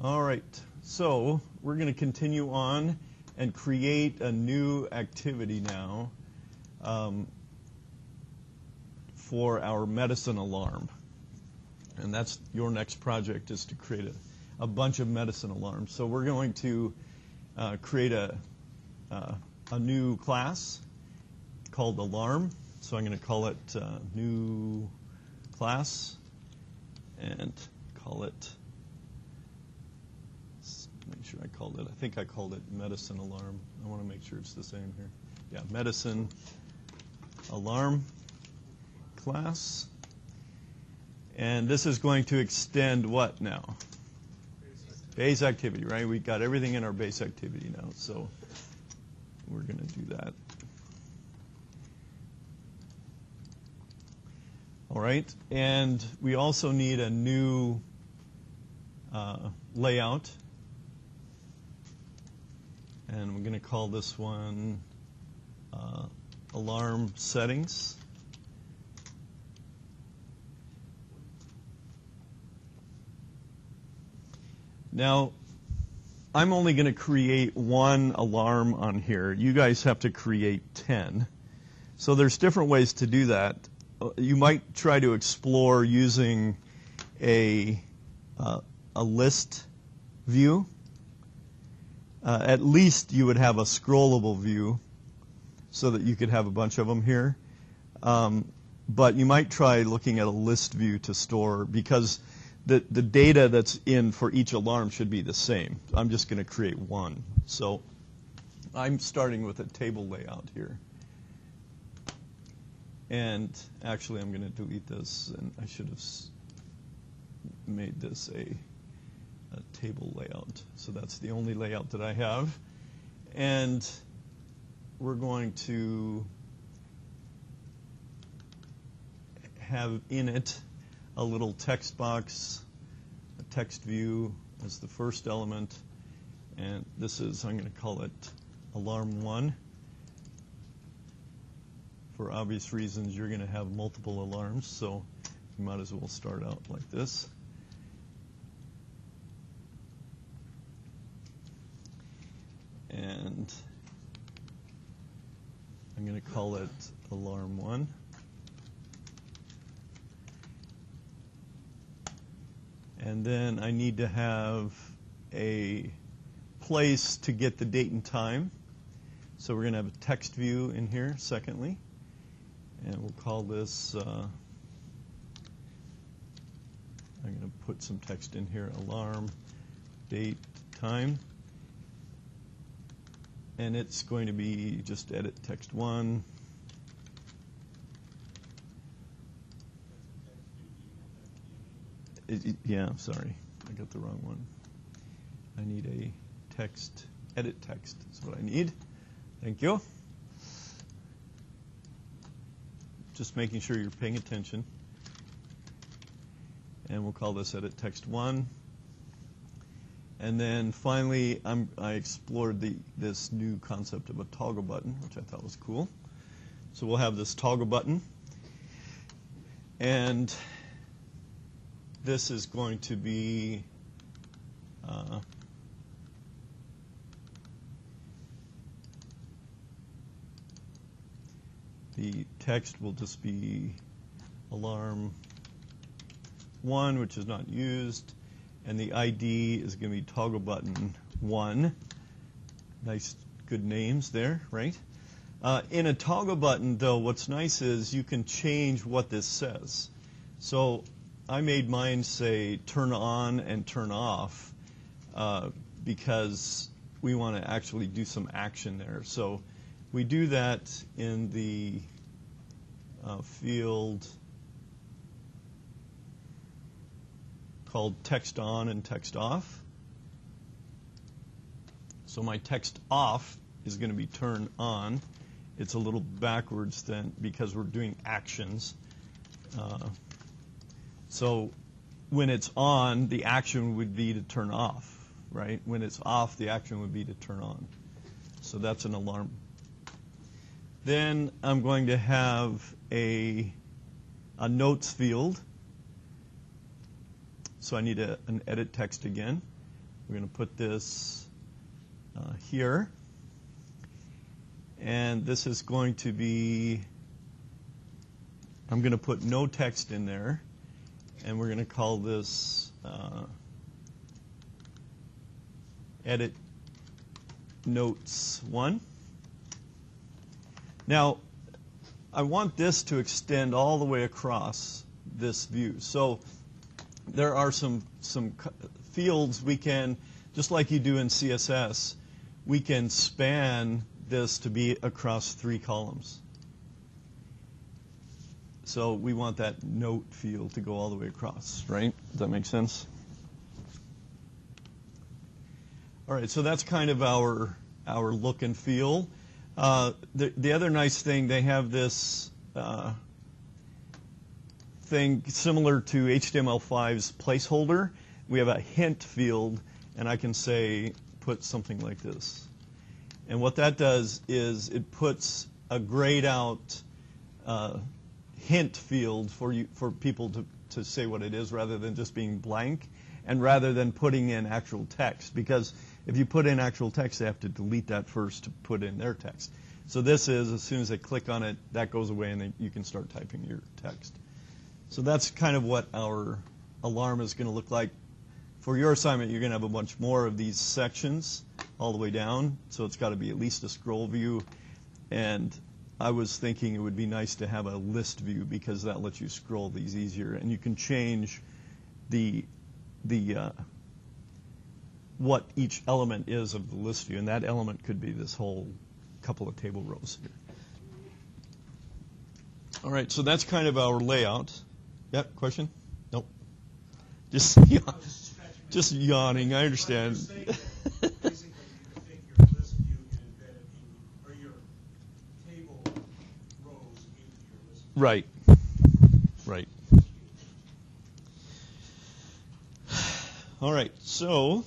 All right, so we're going to continue on and create a new activity now for our medicine alarm. And that's your next project, is to create a bunch of medicine alarms. So we're going to create a new class called Alarm. So I'm going to call it New Class and call it, make sure I called it, I think I called it Medicine Alarm. I want to make sure it's the same here. Yeah, Medicine Alarm class. And this is going to extend what now? Base activity, right? We got everything in our base activity now, so we're going to do that. All right, and we also need a new layout. And we're going to call this one Alarm Settings. Now, I'm only going to create one alarm on here. You guys have to create 10. So there's different ways to do that. You might try to explore using a list view. At least you would have a scrollable view so that you could have a bunch of them here. But you might try looking at a list view to store, because the data that's in for each alarm should be the same. I'm just going to create one. So I'm starting with a table layout here. And actually, I'm going to delete this, and I should have made this a table layout. So that's the only layout that I have. And we're going to have in it a little text box, a text view as the first element. And this is, I'm going to call it Alarm 1. For obvious reasons, you're going to have multiple alarms, so you might as well start out like this. And I'm going to call it Alarm 1. And then I need to have a place to get the date and time. So we're going to have a text view in here, secondly. And we'll call this, I'm going to put some text in here, alarm, date, time. And it's going to be just edit text 1. Yeah, sorry, I got the wrong one. I need a text, edit text is what I need. Thank you. Just making sure you're paying attention. And we'll call this edit text 1. And then finally, I explored this new concept of a toggle button, which I thought was cool. So we'll have this toggle button. And this is going to be the text will just be alarm 1, which is not used, and the ID is going to be toggle button 1. Nice, good names there, right? In a toggle button, though, what's nice is you can change what this says. So I made mine say turn on and turn off because we want to actually do some action there. So we do that in the field called text on and text off. So my text off is going to be turn on. It's a little backwards then because we're doing actions. So when it's on, the action would be to turn off, right? When it's off, the action would be to turn on. So that's an alarm. Then I'm going to have a notes field. So I need an edit text again. We're going to put this here. And this is going to be, I'm going to put no text in there. And we're going to call this edit notes 1. Now, I want this to extend all the way across this view. So there are some fields we can, just like you do in CSS, we can span this to be across 3 columns. So we want that note field to go all the way across, right? Does that make sense? All right, so that's kind of our look and feel. The other nice thing, they have this thing similar to HTML5's placeholder. We have a hint field, and I can say put something like this. And what that does is it puts a grayed out hint field for people to say what it is rather than just being blank, and rather than putting in actual text. Because if you put in actual text, they have to delete that first to put in their text. So this is, as soon as they click on it, that goes away and then you can start typing your text. So that's kind of what our alarm is going to look like. For your assignment, you're going to have a bunch more of these sections all the way down. So it's got to be at least a scroll view. And I was thinking it would be nice to have a list view because that lets you scroll these easier. And you can change what each element is of the list view. And that element could be this whole couple of table rows here. All right, so that's kind of our layout. Yep, question? Nope. Just yawning. I understand. Basically, you can take your list view and embed it in, or your table rows into your list view. Right. Right. All right. So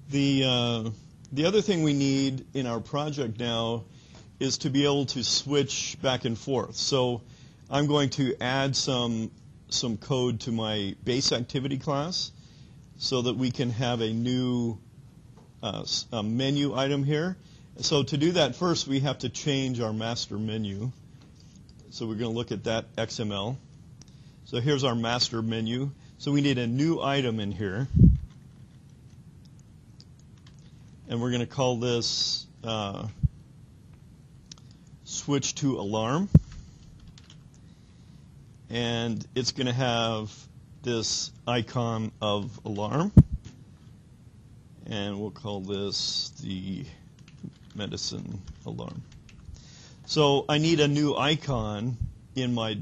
the other thing we need in our project now is to be able to switch back and forth. So I'm going to add some code to my base activity class so that we can have a new a menu item here. So to do that, first we have to change our master menu. So we're going to look at that XML. So here's our master menu. So we need a new item in here. And we're going to call this switch to alarm. And it's going to have this icon of alarm. And we'll call this the medicine alarm. So I need a new icon in my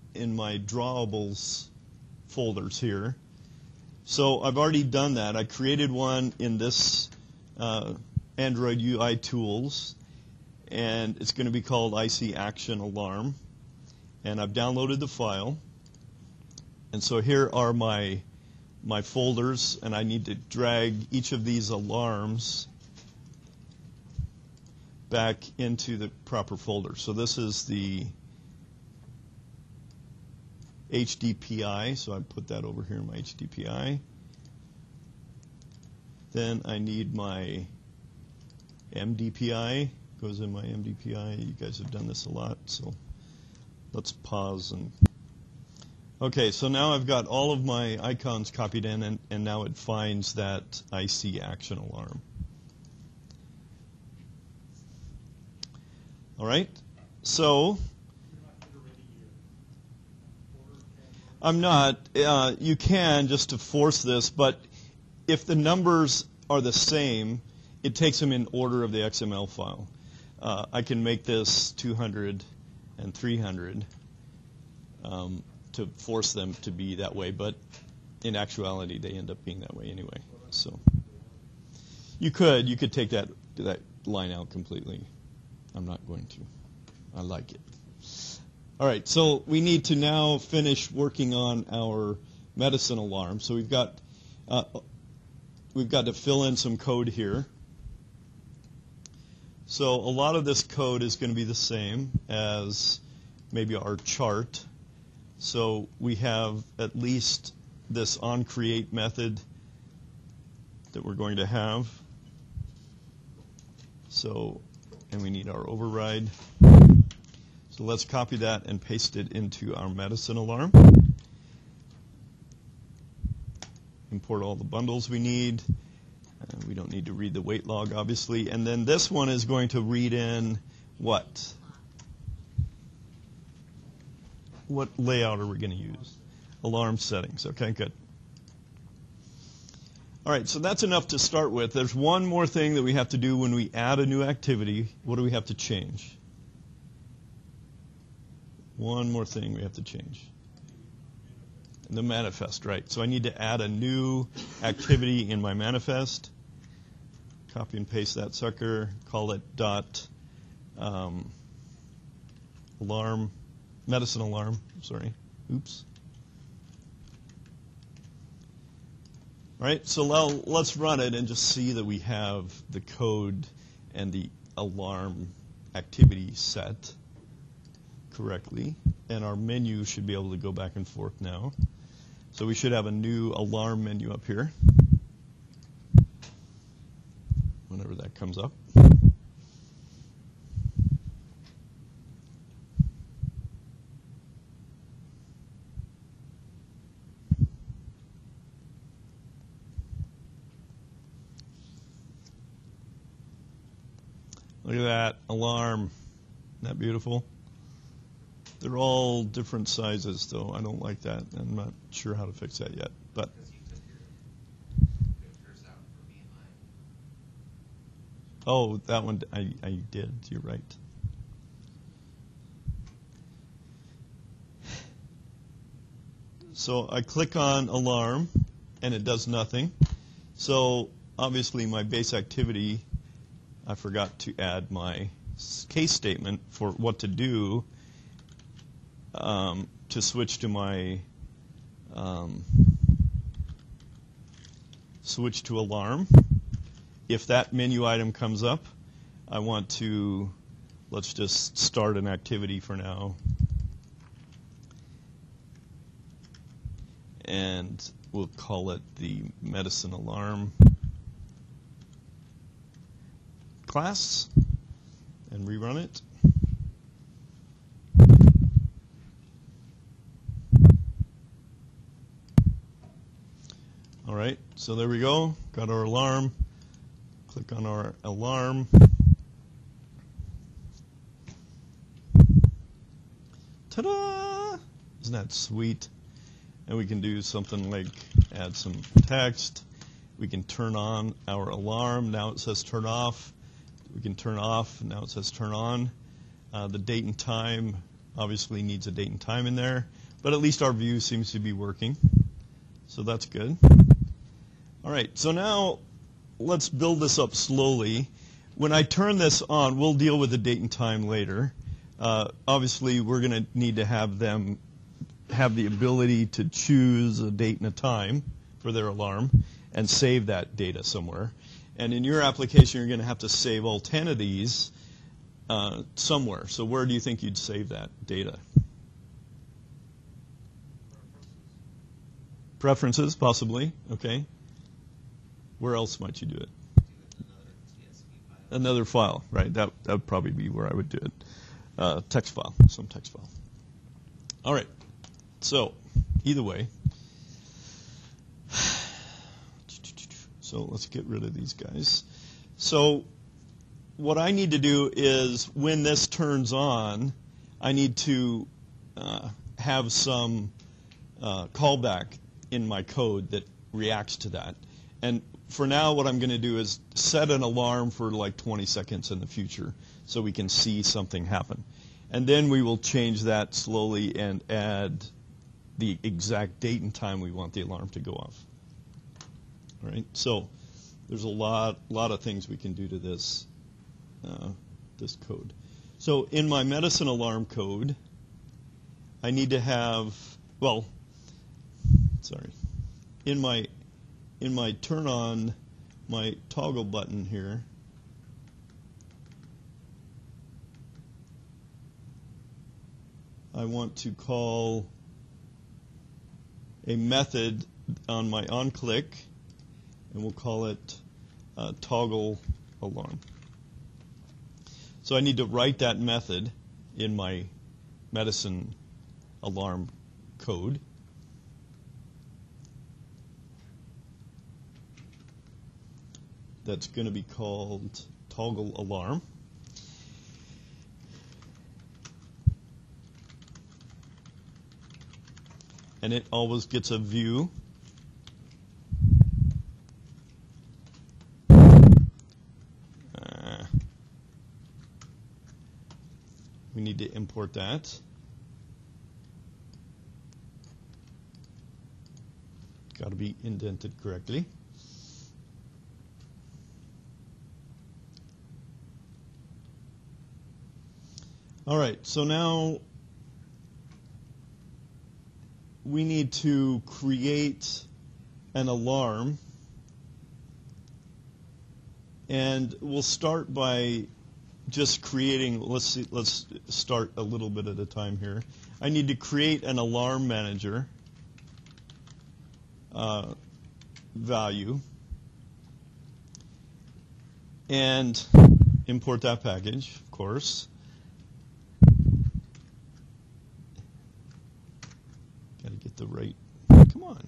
drawables folders here. So I've already done that. I created one in this Android UI tools, and it's going to be called IC Action Alarm. And I've downloaded the file. And so here are my folders, and I need to drag each of these alarms back into the proper folder. So this is the HDPI, so I put that over here in my HDPI. Then I need my MDPI, goes in my MDPI. You guys have done this a lot, so let's pause. Okay, so now I've got all of my icons copied in, and now it finds that IC Action Alarm. All right, so I'm not. You can just to force this, but if the numbers are the same, it takes them in order of the XML file. I can make this 200 and 300 to force them to be that way, but in actuality, they end up being that way anyway. So you could take that line out completely. I'm not going to. I like it. All right, so we need to now finish working on our medicine alarm. So we've got to fill in some code here. So a lot of this code is going to be the same as maybe our chart. So we have at least this onCreate method that we're going to have. So, and we need our override. So let's copy that and paste it into our medicine alarm. Import all the bundles we need. We don't need to read the weight log, obviously. And then this one is going to read in what? What layout are we going to use? Alarm settings. Okay, good. All right, so that's enough to start with. There's one more thing that we have to do when we add a new activity. What do we have to change? One more thing we have to change. The manifest, right. So I need to add a new activity in my manifest. Copy and paste that sucker. Call it dot alarm, medicine alarm, sorry. Oops. All right, so now let's run it and just see that we have the code and the alarm activity set correctly. And our menu should be able to go back and forth now. So we should have a new alarm menu up here whenever that comes up. Look at that alarm. Isn't that beautiful? They're all different sizes, though. I don't like that. I'm not sure how to fix that yet. But oh, that one I did. You're right. So I click on alarm, and it does nothing. So obviously my base activity, I forgot to add my case statement for what to do to switch to my switch to alarm. If that menu item comes up, I want to, let's just start an activity for now. And we'll call it the medicine alarm class and rerun it. All right, so there we go. Got our alarm. Click on our alarm. Ta-da! Isn't that sweet? And we can do something like add some text. We can turn on our alarm. Now it says turn off. We can turn off. Now it says turn on. The date and time obviously needs a date and time in there, but at least our view seems to be working. So that's good. All right, so now let's build this up slowly. When I turn this on, we'll deal with the date and time later. Obviously, we're going to need to have them have the ability to choose a date and a time for their alarm and save that data somewhere. And in your application, you're going to have to save all 10 of these somewhere. So where do you think you'd save that data? Preferences, possibly. Okay. Where else might you do it? Another file, right? That would probably be where I would do it. Text file, some text file. All right. So either way. So let's get rid of these guys. So what I need to do is when this turns on, I need to have some callback in my code that reacts to that. And for now, what I'm going to do is set an alarm for like 20 seconds in the future so we can see something happen. And then we will change that slowly and add the exact date and time we want the alarm to go off. All right, so there's a lot of things we can do to this, this code. So in my medicine alarm code, I need to have, well, sorry, in my turn on my toggle button here, I want to call a method on my onClick and we'll call it toggle alarm. So I need to write that method in my medicine alarm code. That's going to be called toggle alarm. And it always gets a view. We need to import that. Got to be indented correctly. All right, so now we need to create an alarm, and we'll start by just creating. Let's start a little bit at a time here. I need to create an alarm manager value and import that package, of course. Got to get the right. Come on.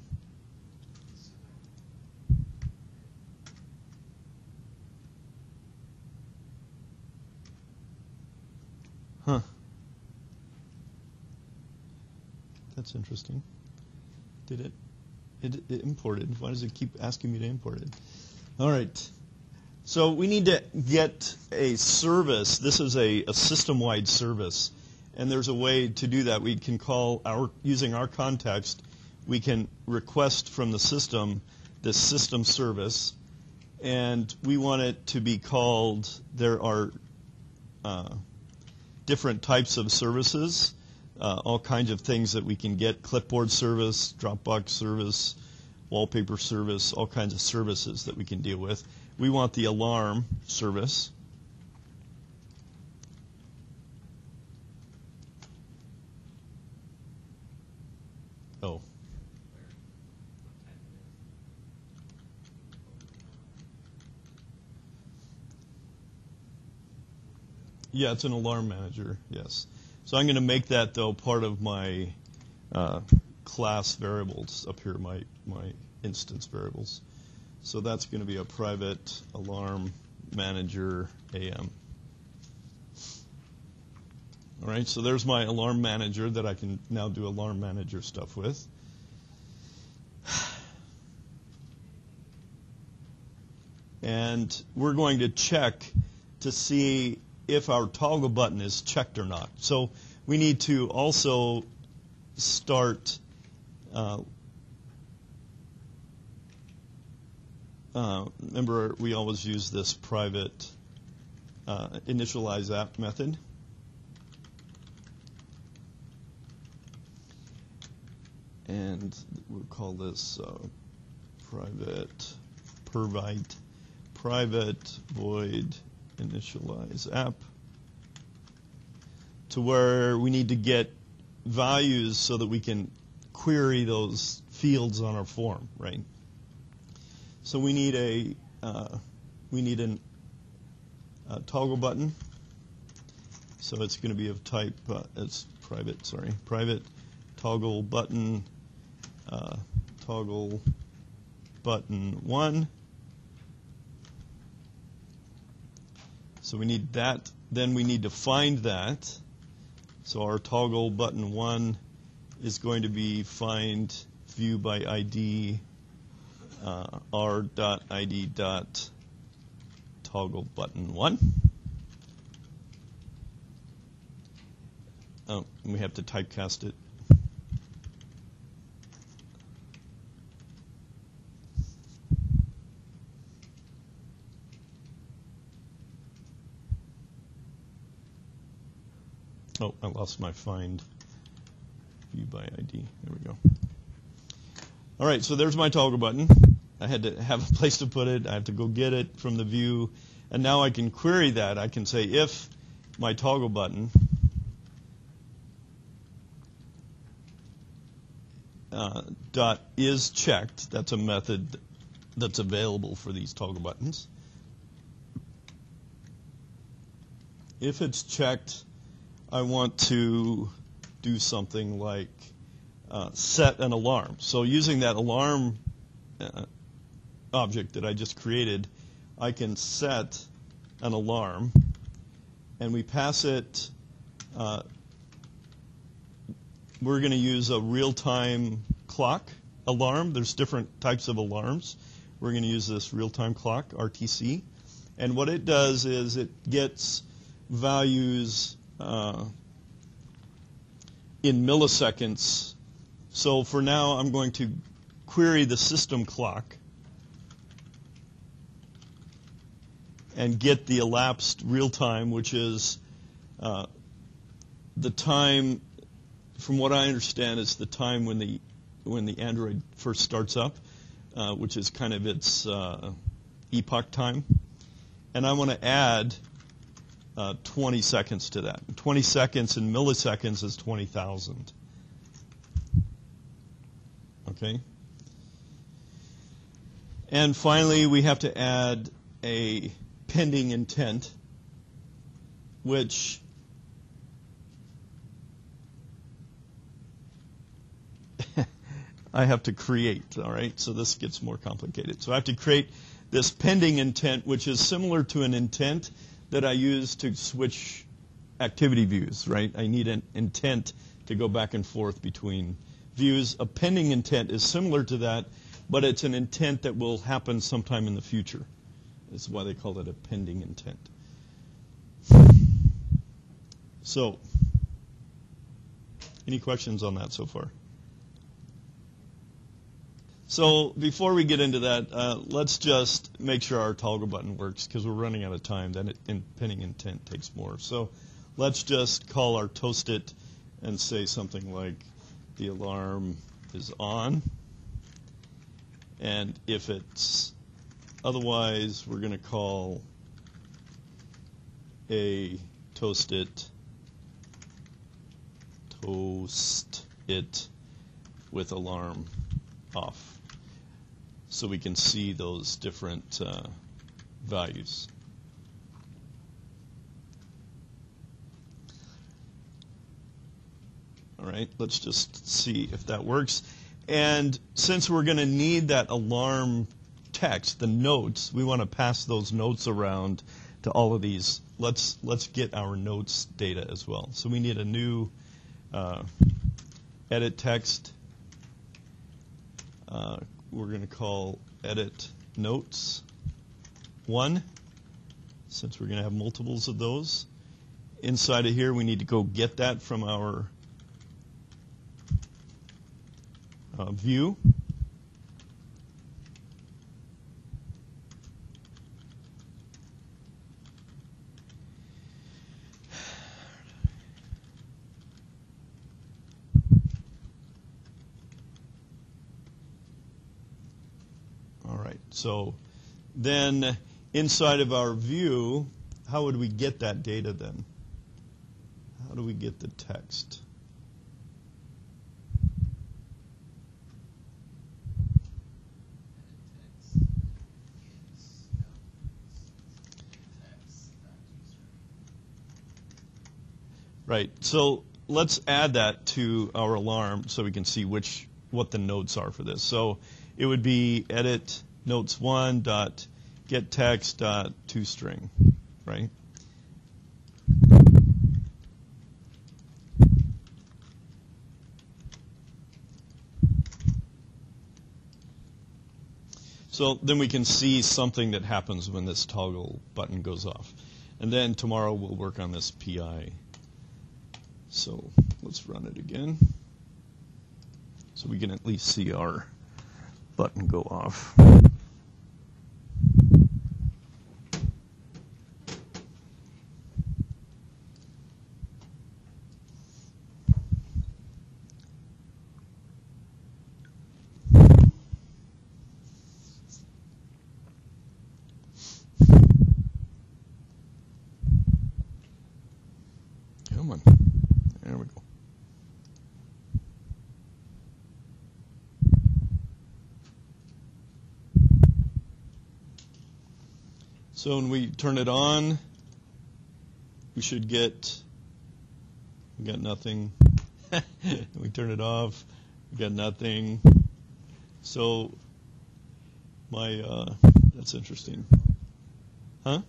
Huh. That's interesting. Did it? It imported. Why does it keep asking me to import it? All right. So we need to get a service. This is a system-wide service, and there's a way to do that. We can call using our context, we can request from the system this system service, and we want it to be called. There are different types of services. All kinds of things that we can get: clipboard service, Dropbox service, wallpaper service, all kinds of services that we can deal with. We want the alarm service. Oh. Yeah, it's an alarm manager, yes. So I'm going to make that, though, part of my class variables up here, my instance variables. So that's going to be a private alarm manager AM. All right, so there's my alarm manager that I can now do alarm manager stuff with. And we're going to check to see if our toggle button is checked or not. So we need to also start remember, we always use this private initialize app method. And we'll call this private void initialize app, to where we need to get values so that we can query those fields on our form, right? So we need a toggle button. So it's going to be of type it's private toggle button toggle button 1. So we need that. Then we need to find that. So our toggle button 1 is going to be find view by ID r.id.toggle button 1. Oh, and we have to typecast it. Oh, I lost my find view by ID. There we go. All right, so there's my toggle button. I had to have a place to put it. I have to go get it from the view. And now I can query that. I can say if my toggle button dot is checked, that's a method that's available for these toggle buttons. If it's checked, I want to do something like set an alarm. So using that alarm object that I just created, I can set an alarm, and we pass it, we're going to use a real-time clock alarm. There's different types of alarms. We're going to use this real-time clock, RTC. And what it does is it gets values in milliseconds. So for now, I'm going to query the system clock and get the elapsed real time, which is the time, from what I understand, is the time when the Android first starts up, which is kind of its epoch time. And I want to add 20 seconds to that. 20 seconds in milliseconds is 20,000. Okay? And finally, we have to add a pending intent, which I have to create, all right? So this gets more complicated. So I have to create this pending intent, which is similar to an intent that I use to switch activity views, right? I need an intent to go back and forth between views. A pending intent is similar to that, but it's an intent that will happen sometime in the future. That's why they call it a pending intent. So, any questions on that so far? So before we get into that, let's just make sure our toggle button works, because we're running out of time. Then pending intent takes more. So let's just call our toast it and say something like the alarm is on. And if it's otherwise, we're going to call a toast it with alarm off, so we can see those different values. All right, let's just see if that works. And since we're going to need that alarm text, the notes, we want to pass those notes around to all of these. Let's get our notes data as well. So we need a new edit text. We're going to call edit notes 1, since we're going to have multiples of those. Inside of here, we need to go get that from our view. So then inside of our view, how would we get that data then? How do we get the text? Right. So let's add that to our alarm so we can see what the notes are for this. So it would be edit notes 1 dot get text dot toString, right? So then we can see something that happens when this toggle button goes off. And then tomorrow we'll work on this PI. So let's run it again, so we can at least see our button go off. Come on. There we go. So when we turn it on, we should get, we got nothing. We turn it off, we got nothing. So my, that's interesting. Huh?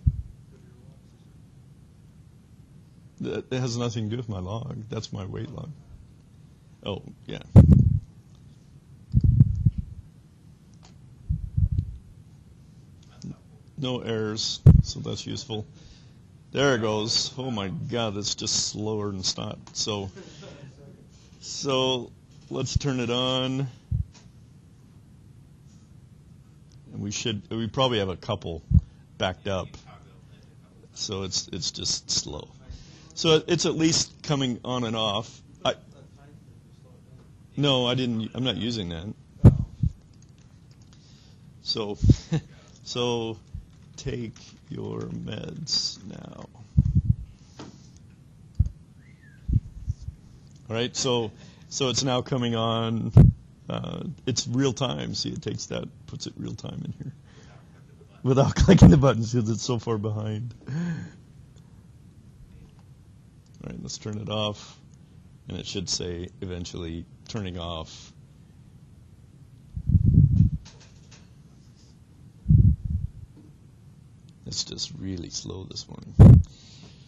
That has nothing to do with my log. That's my weight log. Oh, yeah. No errors, so that's useful. There it goes. Oh my God, that's just slower than snot. So let's turn it on. And we probably have a couple backed up. So it's just slow. So it's at least coming on and off. No, I'm not using that. So take your meds now. All right, so it's now coming on. It's real time. See, it takes that, puts it real time in here. Without clicking the buttons because it's so far behind. All right, let's turn it off. And it should say eventually turning off. It's just really slow this morning.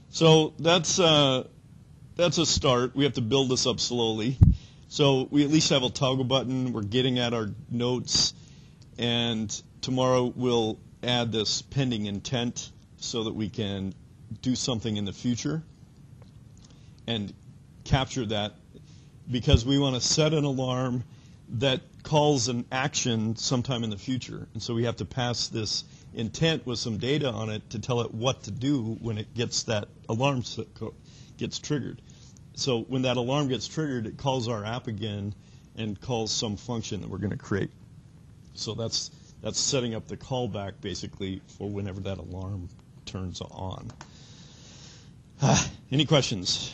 So that's a start. We have to build this up slowly. So we at least have a toggle button. We're getting at our notes. And tomorrow we'll add this pending intent so that we can do something in the future and capture that, because we want to set an alarm that calls an action sometime in the future. And so we have to pass this intent with some data on it to tell it what to do when it gets that alarm gets triggered. So when that alarm gets triggered, it calls our app again and calls some function that we're going to create. So that's setting up the callback basically for whenever that alarm turns on. Any questions?